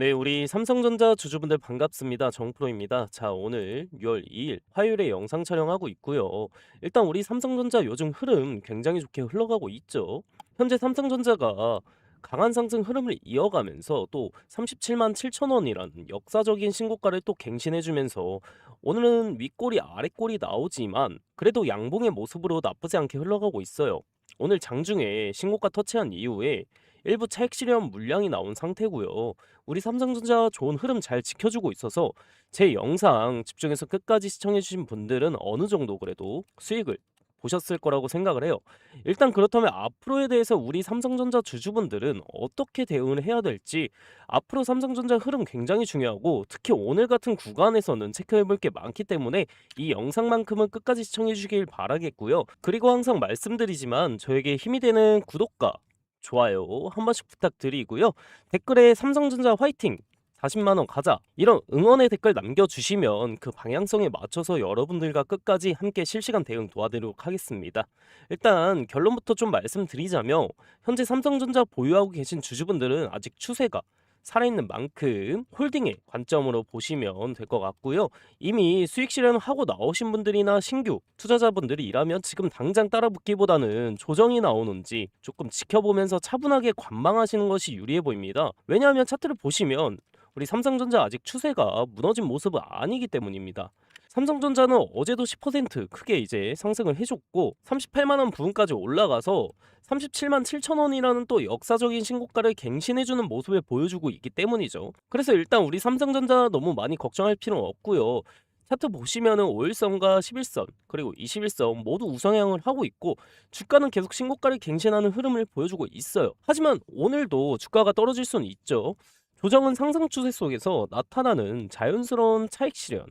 네, 우리 삼성전자 주주분들 반갑습니다. 정프로입니다. 자, 오늘 6월 2일 화요일에 영상 촬영하고 있고요. 일단 우리 삼성전자 요즘 흐름 굉장히 좋게 흘러가고 있죠. 현재 삼성전자가 강한 상승 흐름을 이어가면서 또 37만 7천 원이라는 역사적인 신고가를 또 갱신해주면서 오늘은 윗꼬리 아랫꼬리 나오지만 그래도 양봉의 모습으로 나쁘지 않게 흘러가고 있어요. 오늘 장중에 신고가 터치한 이후에 일부 차익 실현 물량이 나온 상태고요. 우리 삼성전자 좋은 흐름 잘 지켜주고 있어서 제 영상 집중해서 끝까지 시청해주신 분들은 어느 정도 그래도 수익을 보셨을 거라고 생각을 해요. 일단 그렇다면 앞으로에 대해서 우리 삼성전자 주주분들은 어떻게 대응을 해야 될지, 앞으로 삼성전자 흐름 굉장히 중요하고 특히 오늘 같은 구간에서는 체크해볼 게 많기 때문에 이 영상만큼은 끝까지 시청해 주시길 바라겠고요. 그리고 항상 말씀드리지만 저에게 힘이 되는 구독과 좋아요 한 번씩 부탁드리고요. 댓글에 삼성전자 화이팅! 40만 원 가자! 이런 응원의 댓글 남겨주시면 그 방향성에 맞춰서 여러분들과 끝까지 함께 실시간 대응 도와드리도록 하겠습니다. 일단 결론부터 좀 말씀드리자면 현재 삼성전자 보유하고 계신 주주분들은 아직 추세가 살아있는 만큼 홀딩의 관점으로 보시면 될 것 같고요. 이미 수익 실현하고 나오신 분들이나 신규 투자자분들이라면 지금 당장 따라붙기보다는 조정이 나오는지 조금 지켜보면서 차분하게 관망하시는 것이 유리해 보입니다. 왜냐하면 차트를 보시면 우리 삼성전자 아직 추세가 무너진 모습은 아니기 때문입니다. 삼성전자는 어제도 10% 크게 이제 상승을 해줬고 38만 원 부근까지 올라가서 37만 7천 원이라는 또 역사적인 신고가를 갱신해주는 모습을 보여주고 있기 때문이죠. 그래서 일단 우리 삼성전자 너무 많이 걱정할 필요는 없고요. 차트 보시면은 5일선과 11선 그리고 21선 모두 우상향을 하고 있고 주가는 계속 신고가를 갱신하는 흐름을 보여주고 있어요. 하지만 오늘도 주가가 떨어질 수는 있죠. 조정은 상승 추세 속에서 나타나는 자연스러운 차익 실현,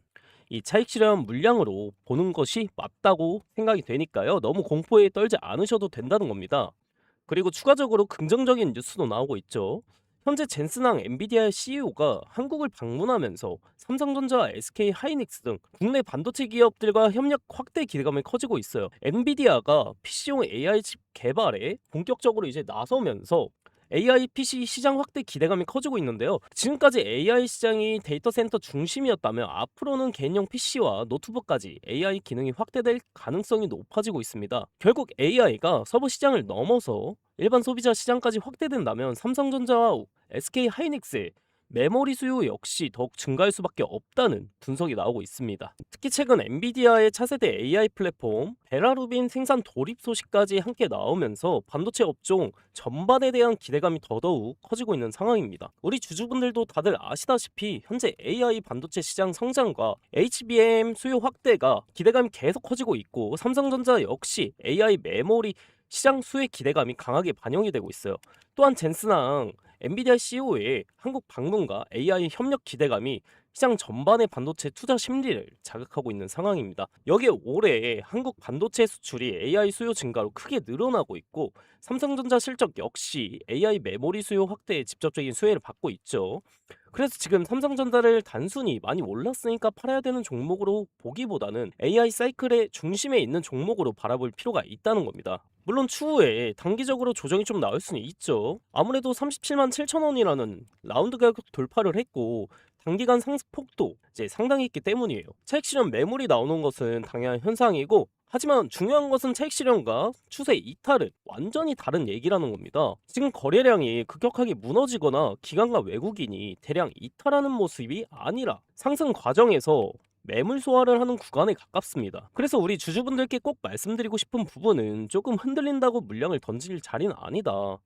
이 차익 실현 물량으로 보는 것이 맞다고 생각이 되니까요. 너무 공포에 떨지 않으셔도 된다는 겁니다. 그리고 추가적으로 긍정적인 뉴스도 나오고 있죠. 현재 젠슨항 엔비디아의 CEO가 한국을 방문하면서 삼성전자와 SK 하이닉스 등 국내 반도체 기업들과 협력 확대 기대감이 커지고 있어요. 엔비디아가 PC용 AI 칩 개발에 본격적으로 이제 나서면서 AI PC 시장 확대 기대감이 커지고 있는데요. 지금까지 AI 시장이 데이터 센터 중심이었다면 앞으로는 개인용 PC와 노트북까지 AI 기능이 확대될 가능성이 높아지고 있습니다. 결국 AI가 서버 시장을 넘어서 일반 소비자 시장까지 확대된다면 삼성전자와 SK 하이닉스의 메모리 수요 역시 더욱 증가할 수밖에 없다는 분석이 나오고 있습니다. 특히 최근 엔비디아의 차세대 AI 플랫폼 베라루빈 생산 돌입 소식까지 함께 나오면서 반도체 업종 전반에 대한 기대감이 더더욱 커지고 있는 상황입니다. 우리 주주분들도 다들 아시다시피 현재 AI 반도체 시장 성장과 HBM 수요 확대가 기대감이 계속 커지고 있고 삼성전자 역시 AI 메모리 시장 수의 기대감이 강하게 반영이 되고 있어요. 또한 젠슨항 엔비디아 CEO의 한국 방문과 AI 협력 기대감이 시장 전반의 반도체 투자 심리를 자극하고 있는 상황입니다. 여기에 올해 한국 반도체 수출이 AI 수요 증가로 크게 늘어나고 있고 삼성전자 실적 역시 AI 메모리 수요 확대에 직접적인 수혜를 받고 있죠. 그래서 지금 삼성전자를 단순히 많이 올랐으니까 팔아야 되는 종목으로 보기보다는 AI 사이클의 중심에 있는 종목으로 바라볼 필요가 있다는 겁니다. 물론 추후에 단기적으로 조정이 좀 나올 수는 있죠. 아무래도 37만 7천 원이라는 라운드 가격 돌파를 했고 단기간 상승폭도 이제 상당히 있기 때문이에요. 차익 실현 매물이 나오는 것은 당연한 현상이고 하지만 중요한 것은 차익 실현과 추세 이탈은 완전히 다른 얘기라는 겁니다. 지금 거래량이 급격하게 무너지거나 기관과 외국인이 대량 이탈하는 모습이 아니라 상승 과정에서 매물 소화를 하는 구간에 가깝습니다. 그래서 우리 주주분들께 꼭 말씀드리고 싶은 부분은 조금 흔들린다고 물량을 던질 자리는 아니다.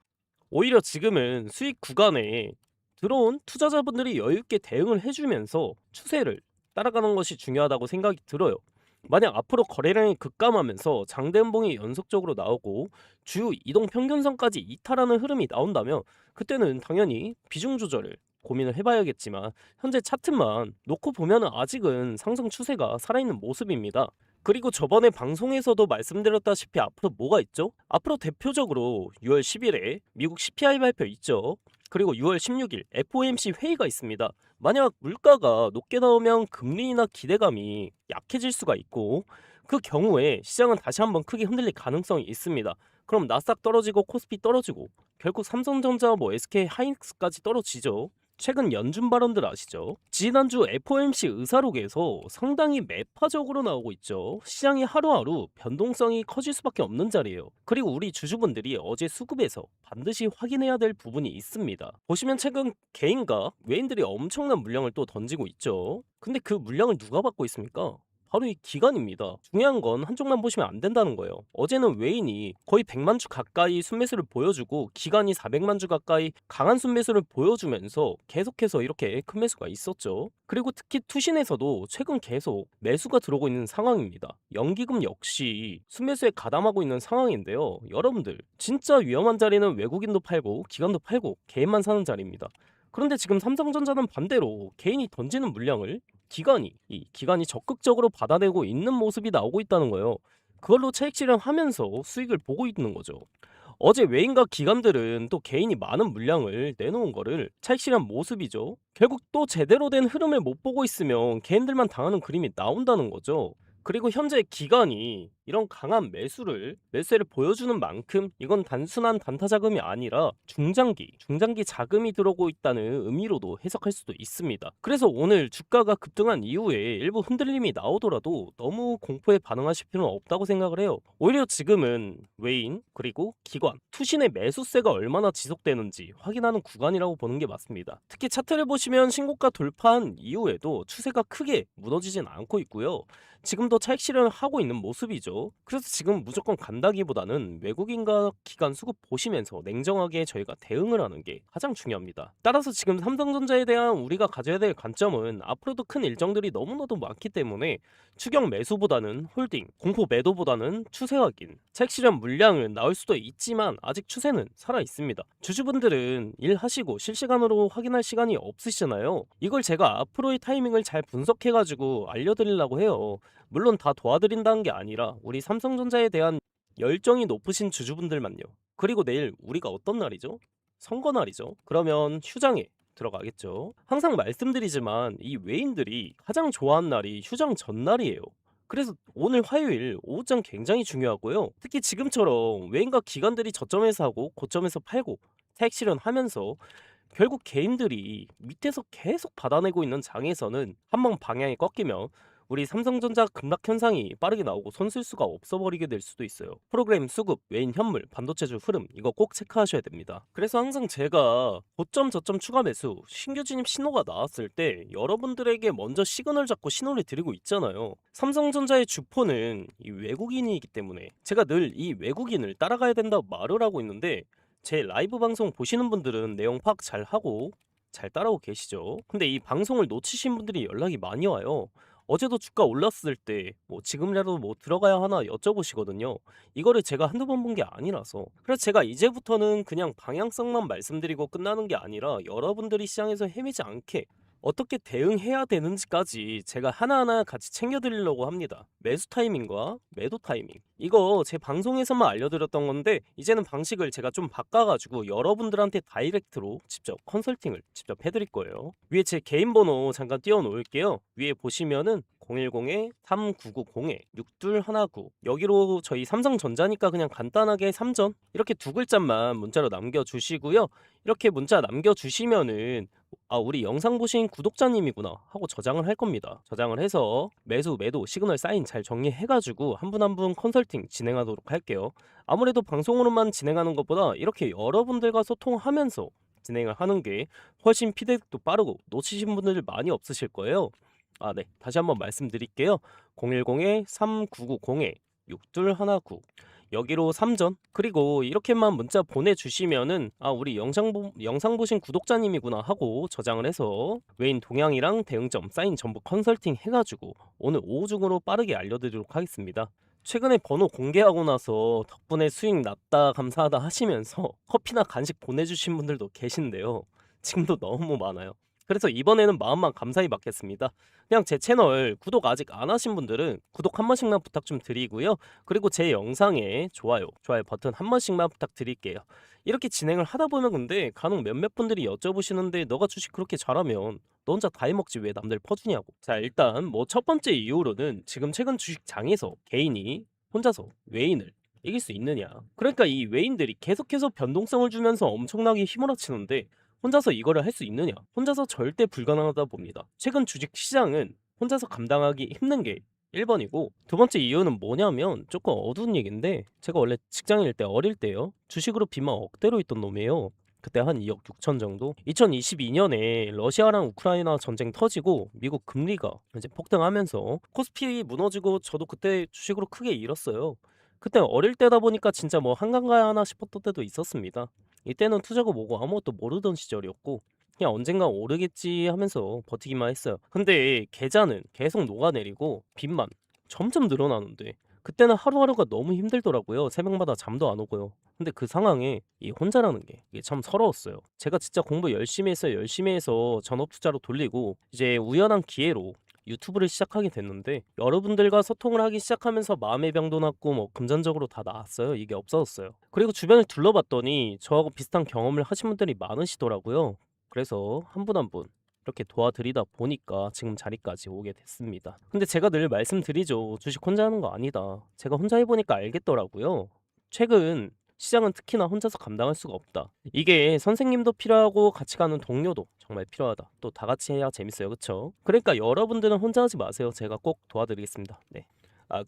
오히려 지금은 수익 구간에 들어온 투자자분들이 여유있게 대응을 해주면서 추세를 따라가는 것이 중요하다고 생각이 들어요. 만약 앞으로 거래량이 급감하면서 장대음봉이 연속적으로 나오고 주 이동 평균선까지 이탈하는 흐름이 나온다면 그때는 당연히 비중 조절을 고민을 해봐야겠지만 현재 차트만 놓고 보면 아직은 상승 추세가 살아있는 모습입니다. 그리고 저번에 방송에서도 말씀드렸다시피 앞으로 뭐가 있죠? 앞으로 대표적으로 6월 10일에 미국 CPI 발표 있죠. 그리고 6월 16일 FOMC 회의가 있습니다. 만약 물가가 높게 나오면 금리나 기대감이 약해질 수가 있고 그 경우에 시장은 다시 한번 크게 흔들릴 가능성이 있습니다. 그럼 나스닥 떨어지고 코스피 떨어지고 결국 삼성전자 SK 하이닉스까지 떨어지죠. 최근 연준 발언들 아시죠? 지난주 FOMC 의사록에서 상당히 매파적으로 나오고 있죠. 시장이 하루하루 변동성이 커질 수밖에 없는 자리예요. 그리고 우리 주주분들이 어제 수급에서 반드시 확인해야 될 부분이 있습니다. 보시면 최근 개인과 외인들이 엄청난 물량을 또 던지고 있죠. 근데 그 물량을 누가 받고 있습니까? 바로 이 기관입니다. 중요한 건 한쪽만 보시면 안 된다는 거예요. 어제는 외인이 거의 100만 주 가까이 순매수를 보여주고 기관이 400만 주 가까이 강한 순매수를 보여주면서 계속해서 이렇게 큰 매수가 있었죠. 그리고 특히 투신에서도 최근 계속 매수가 들어오고 있는 상황입니다. 연기금 역시 순매수에 가담하고 있는 상황인데요. 여러분들 진짜 위험한 자리는 외국인도 팔고 기관도 팔고 개인만 사는 자리입니다. 그런데 지금 삼성전자는 반대로 개인이 던지는 물량을 기관이 적극적으로 받아내고 있는 모습이 나오고 있다는 거예요. 그걸로 차익 실현하면서 수익을 보고 있는 거죠. 어제 외인과 기관들은 또 개인이 많은 물량을 내놓은 거를 차익 실현 모습이죠. 결국 또 제대로 된 흐름을 못 보고 있으면 개인들만 당하는 그림이 나온다는 거죠. 그리고 현재 기관이 이런 강한 매수세를 보여주는 만큼 이건 단순한 단타 자금이 아니라 중장기 자금이 들어오고 있다는 의미로도 해석할 수도 있습니다. 그래서 오늘 주가가 급등한 이후에 일부 흔들림이 나오더라도 너무 공포에 반응하실 필요는 없다고 생각을 해요. 오히려 지금은 외인 그리고 기관, 투신의 매수세가 얼마나 지속되는지 확인하는 구간이라고 보는 게 맞습니다. 특히 차트를 보시면 신고가 돌파한 이후에도 추세가 크게 무너지진 않고 있고요. 지금도 차익 실현을 하고 있는 모습이죠. 그래서 지금 무조건 간다기보다는 외국인과 기관 수급 보시면서 냉정하게 저희가 대응을 하는 게 가장 중요합니다. 따라서 지금 삼성전자에 대한 우리가 가져야 될 관점은 앞으로도 큰 일정들이 너무나도 많기 때문에 추격 매수보다는 홀딩, 공포 매도보다는 추세 확인, 차익 실현 물량은 나올 수도 있지만 아직 추세는 살아 있습니다. 주주분들은 일하시고 실시간으로 확인할 시간이 없으시잖아요. 이걸 제가 앞으로의 타이밍을 잘 분석해가지고 알려드리려고 해요. 물론 다 도와드린다는 게 아니라 우리 삼성전자에 대한 열정이 높으신 주주분들만요. 그리고 내일 우리가 어떤 날이죠? 선거 날이죠. 그러면 휴장에 들어가겠죠. 항상 말씀드리지만 이 외인들이 가장 좋아하는 날이 휴장 전날이에요. 그래서 오늘 화요일 오후장 굉장히 중요하고요. 특히 지금처럼 외인과 기관들이 저점에서 하고 고점에서 팔고 차익 실현하면서 결국 개인들이 밑에서 계속 받아내고 있는 장에서는 한번 방향이 꺾이면 우리 삼성전자 급락 현상이 빠르게 나오고 손쓸 수가 없어버리게 될 수도 있어요. 프로그램 수급, 외인 현물, 반도체주 흐름 이거 꼭 체크하셔야 됩니다. 그래서 항상 제가 고점 저점 추가 매수 신규 진입 신호가 나왔을 때 여러분들에게 먼저 시그널 잡고 신호를 드리고 있잖아요. 삼성전자의 주포는 이 외국인이기 때문에 제가 늘 이 외국인을 따라가야 된다고 말을 하고 있는데 제 라이브 방송 보시는 분들은 내용 파악 잘 하고 잘 따라오고 계시죠. 근데 이 방송을 놓치신 분들이 연락이 많이 와요. 어제도 주가 올랐을 때 뭐 지금이라도 뭐 들어가야 하나 여쭤보시거든요. 이거를 제가 한두 번 본 게 아니라서. 그래서 제가 이제부터는 그냥 방향성만 말씀드리고 끝나는 게 아니라 여러분들이 시장에서 헤매지 않게 어떻게 대응해야 되는지까지 제가 하나하나 같이 챙겨드리려고 합니다. 매수 타이밍과 매도 타이밍. 이거 제 방송에서만 알려드렸던 건데 이제는 방식을 제가 좀 바꿔가지고 여러분들한테 다이렉트로 직접 컨설팅을 직접 해드릴 거예요. 위에 제 개인 번호 잠깐 띄워놓을게요. 위에 보시면은 010-3990-6219 여기로 저희 삼성전자니까 그냥 간단하게 삼전 이렇게 두 글자만 문자로 남겨주시고요. 이렇게 문자 남겨주시면은 우리 영상 보신 구독자님이구나 하고 저장을 할 겁니다. 저장을 해서 매수 매도 시그널 사인 잘 정리해가지고 한 분 한 분 컨설팅 진행하도록 할게요. 아무래도 방송으로만 진행하는 것보다 이렇게 여러분들과 소통하면서 진행을 하는 게 훨씬 피드백도 빠르고 놓치신 분들 많이 없으실 거예요. 네. 다시 한번 말씀드릴게요. 010-3990-6219 여기로 3전 그리고 이렇게만 문자 보내주시면은 우리 영상 보신 구독자님이구나 하고 저장을 해서 외인 동향이랑 대응점 사인 전부 컨설팅 해가지고 오늘 오후 중으로 빠르게 알려드리도록 하겠습니다. 최근에 번호 공개하고 나서 덕분에 수익 났다 감사하다 하시면서 커피나 간식 보내주신 분들도 계신데요. 지금도 너무 많아요. 그래서 이번에는 마음만 감사히 받겠습니다. 그냥 제 채널 구독 아직 안 하신 분들은 구독 한 번씩만 부탁 좀 드리고요. 그리고 제 영상에 좋아요 버튼 한 번씩만 부탁드릴게요. 이렇게 진행을 하다 보면 근데 간혹 몇몇 분들이 여쭤보시는데 너가 주식 그렇게 잘하면 너 혼자 다 해먹지 왜 남들 퍼주냐고. 자, 일단 뭐 첫 번째 이유로는 지금 최근 주식장에서 개인이 혼자서 외인을 이길 수 있느냐. 그러니까 이 외인들이 계속해서 변동성을 주면서 엄청나게 휘몰아치는데 혼자서 이거를 할 수 있느냐? 혼자서 절대 불가능하다 봅니다. 최근 주식 시장은 혼자서 감당하기 힘든 게 1번이고, 두 번째 이유는 뭐냐면 조금 어두운 얘기인데, 제가 원래 직장인일 때 어릴 때요, 주식으로 빚만 억대로 있던 놈이에요. 그때 한 2억 6천 정도. 2022년에 러시아랑 우크라이나 전쟁 터지고 미국 금리가 이제 폭등하면서 코스피 무너지고, 저도 그때 주식으로 크게 잃었어요. 그때 어릴 때다 보니까 진짜 뭐 한강가야 하나 싶었던 때도 있었습니다. 이때는 투자고 뭐고 아무것도 모르던 시절이었고, 그냥 언젠가 오르겠지 하면서 버티기만 했어요. 근데 계좌는 계속 녹아내리고 빚만 점점 늘어나는데, 그때는 하루하루가 너무 힘들더라고요. 새벽마다 잠도 안 오고요. 근데 그 상황에 이 혼자라는 게 이게 참 서러웠어요. 제가 진짜 공부 열심히 했어요. 열심히 해서 전업 투자로 돌리고, 이제 우연한 기회로 유튜브를 시작하게 됐는데, 여러분들과 소통을 하기 시작하면서 마음의 병도 났고 뭐 금전적으로 다 나았어요. 이게 없어졌어요. 그리고 주변을 둘러봤더니 저하고 비슷한 경험을 하신 분들이 많으시더라고요. 그래서 한 분 한 분 이렇게 도와드리다 보니까 지금 자리까지 오게 됐습니다. 근데 제가 늘 말씀드리죠. 주식 혼자 하는 거 아니다. 제가 혼자 해보니까 알겠더라고요. 최근 시장은 특히나 혼자서 감당할 수가 없다. 이게 선생님도 필요하고 같이 가는 동료도 정말 필요하다. 또 다 같이 해야 재밌어요. 그쵸? 그러니까 여러분들은 혼자 하지 마세요. 제가 꼭 도와드리겠습니다. 네.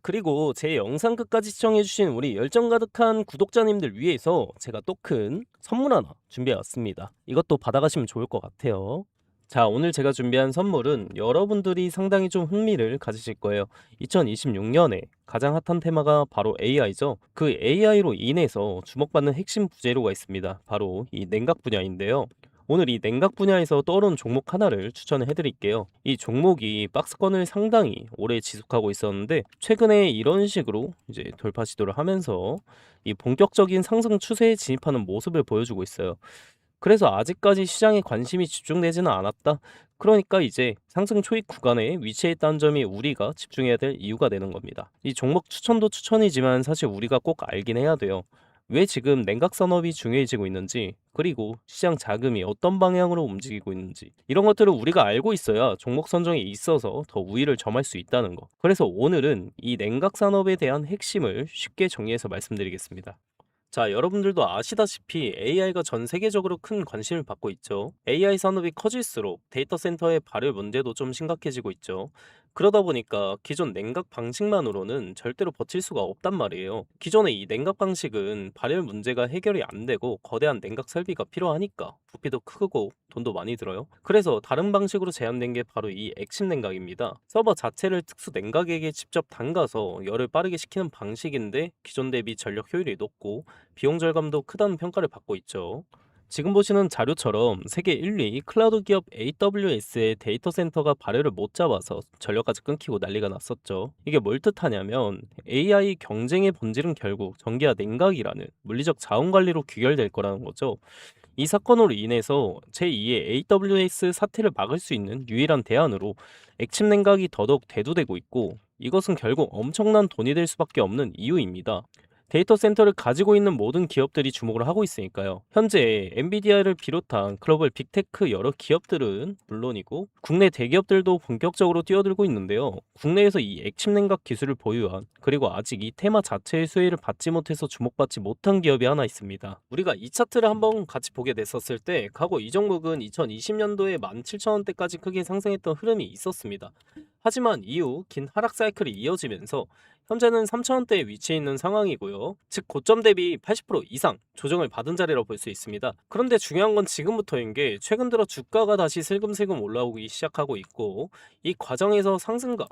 그리고 제 영상 끝까지 시청해주신 우리 열정 가득한 구독자님들 위해서 제가 또 큰 선물 하나 준비해왔습니다. 이것도 받아가시면 좋을 것 같아요. 자, 오늘 제가 준비한 선물은 여러분들이 상당히 좀 흥미를 가지실 거예요. 2026년에 가장 핫한 테마가 바로 AI죠. 그 AI로 인해서 주목받는 핵심 부재료가 있습니다. 바로 이 냉각 분야인데요. 오늘 이 냉각 분야에서 떠오른 종목 하나를 추천을 해드릴게요. 이 종목이 박스권을 상당히 오래 지속하고 있었는데, 최근에 이런 식으로 이제 돌파 시도를 하면서 이 본격적인 상승 추세에 진입하는 모습을 보여주고 있어요. 그래서 아직까지 시장에 관심이 집중되지는 않았다. 그러니까 이제 상승 초입 구간에 위치해 있다는 점이 우리가 집중해야 될 이유가 되는 겁니다. 이 종목 추천도 추천이지만 사실 우리가 꼭 알긴 해야 돼요. 왜 지금 냉각 산업이 중요해지고 있는지, 그리고 시장 자금이 어떤 방향으로 움직이고 있는지, 이런 것들을 우리가 알고 있어야 종목 선정에 있어서 더 우위를 점할 수 있다는 거. 그래서 오늘은 이 냉각 산업에 대한 핵심을 쉽게 정리해서 말씀드리겠습니다. 자, 여러분들도 아시다시피 AI가 전 세계적으로 큰 관심을 받고 있죠. AI 산업이 커질수록 데이터 센터의 발열 문제도 좀 심각해지고 있죠. 그러다 보니까 기존 냉각 방식만으로는 절대로 버틸 수가 없단 말이에요. 기존의 이 냉각 방식은 발열 문제가 해결이 안 되고 거대한 냉각 설비가 필요하니까 부피도 크고 돈도 많이 들어요. 그래서 다른 방식으로 제한된 게 바로 이 액침 냉각입니다. 서버 자체를 특수 냉각액에 직접 담가서 열을 빠르게 식히는 방식인데, 기존 대비 전력 효율이 높고 비용 절감도 크다는 평가를 받고 있죠. 지금 보시는 자료처럼 세계 1위 클라우드 기업 AWS의 데이터 센터가 발열을 못 잡아서 전력까지 끊기고 난리가 났었죠. 이게 뭘 뜻하냐면 AI 경쟁의 본질은 결국 전기와 냉각이라는 물리적 자원 관리로 귀결될 거라는 거죠. 이 사건으로 인해서 제2의 AWS 사태를 막을 수 있는 유일한 대안으로 액침 냉각이 더더욱 대두되고 있고, 이것은 결국 엄청난 돈이 될 수밖에 없는 이유입니다. 데이터 센터를 가지고 있는 모든 기업들이 주목을 하고 있으니까요. 현재 엔비디아를 비롯한 글로벌 빅테크 여러 기업들은 물론이고 국내 대기업들도 본격적으로 뛰어들고 있는데요. 국내에서 이 액침 냉각 기술을 보유한, 그리고 아직 이 테마 자체의 수혜를 받지 못해서 주목받지 못한 기업이 하나 있습니다. 우리가 이 차트를 한번 같이 보게 됐었을 때 과거 이 종목은 2020년도에 17,000원대까지 크게 상승했던 흐름이 있었습니다. 하지만 이후 긴 하락 사이클이 이어지면서 현재는 3,000원대에 위치해 있는 상황이고요. 즉 고점 대비 80% 이상 조정을 받은 자리라고 볼 수 있습니다. 그런데 중요한 건 지금부터인 게, 최근 들어 주가가 다시 슬금슬금 올라오기 시작하고 있고, 이 과정에서 상승과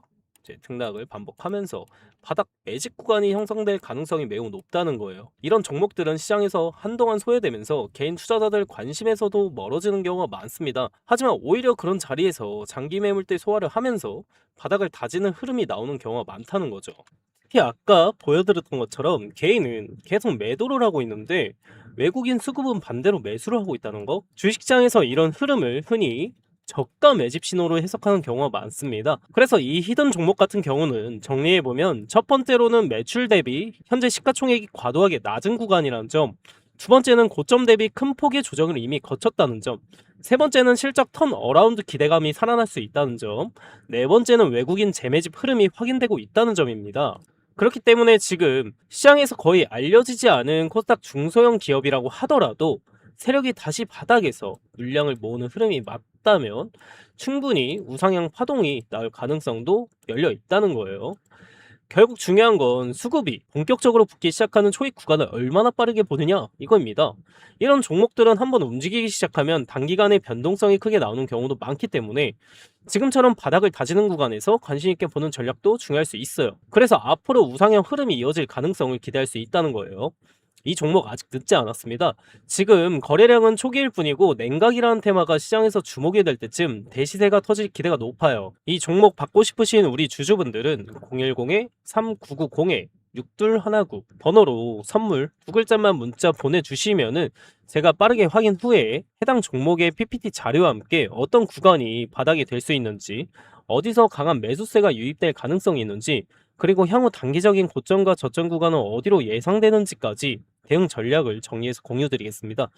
등락을 반복하면서 바닥 매집 구간이 형성될 가능성이 매우 높다는 거예요. 이런 종목들은 시장에서 한동안 소외되면서 개인 투자자들 관심에서도 멀어지는 경우가 많습니다. 하지만 오히려 그런 자리에서 장기 매물대 소화를 하면서 바닥을 다지는 흐름이 나오는 경우가 많다는 거죠. 특히 아까 보여드렸던 것처럼 개인은 계속 매도를 하고 있는데, 외국인 수급은 반대로 매수를 하고 있다는 거. 주식시장에서 이런 흐름을 흔히 저가 매집 신호로 해석하는 경우가 많습니다. 그래서 이 히든 종목 같은 경우는 정리해보면, 첫 번째로는 매출 대비 현재 시가총액이 과도하게 낮은 구간이라는 점, 두 번째는 고점 대비 큰 폭의 조정을 이미 거쳤다는 점, 세 번째는 실적 턴 어라운드 기대감이 살아날 수 있다는 점, 네 번째는 외국인 재매집 흐름이 확인되고 있다는 점입니다. 그렇기 때문에 지금 시장에서 거의 알려지지 않은 코스닥 중소형 기업이라고 하더라도 세력이 다시 바닥에서 물량을 모으는 흐름이 맞다면 충분히 우상향 파동이 나올 가능성도 열려 있다는 거예요. 결국 중요한 건 수급이 본격적으로 붙기 시작하는 초입 구간을 얼마나 빠르게 보느냐 이거입니다. 이런 종목들은 한번 움직이기 시작하면 단기간에 변동성이 크게 나오는 경우도 많기 때문에 지금처럼 바닥을 다지는 구간에서 관심 있게 보는 전략도 중요할 수 있어요. 그래서 앞으로 우상향 흐름이 이어질 가능성을 기대할 수 있다는 거예요. 이 종목 아직 늦지 않았습니다. 지금 거래량은 초기일 뿐이고 냉각이라는 테마가 시장에서 주목이 될 때쯤 대시세가 터질 기대가 높아요. 이 종목 받고 싶으신 우리 주주분들은 010-3990-6219 번호로 선물 두 글자만 문자 보내주시면은 제가 빠르게 확인 후에 해당 종목의 PPT 자료와 함께 어떤 구간이 바닥이 될 수 있는지, 어디서 강한 매수세가 유입될 가능성이 있는지, 그리고 향후 단기적인 고점과 저점 구간은 어디로 예상되는지까지 대응 전략을 정리해서 공유드리겠습니다.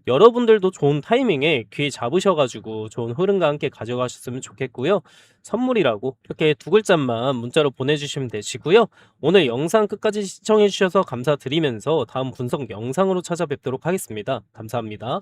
여러분들도 좋은 타이밍에 기회 잡으셔가지고 좋은 흐름과 함께 가져가셨으면 좋겠고요. 선물이라고 이렇게 두 글자만 문자로 보내주시면 되시고요. 오늘 영상 끝까지 시청해주셔서 감사드리면서 다음 분석 영상으로 찾아뵙도록 하겠습니다. 감사합니다.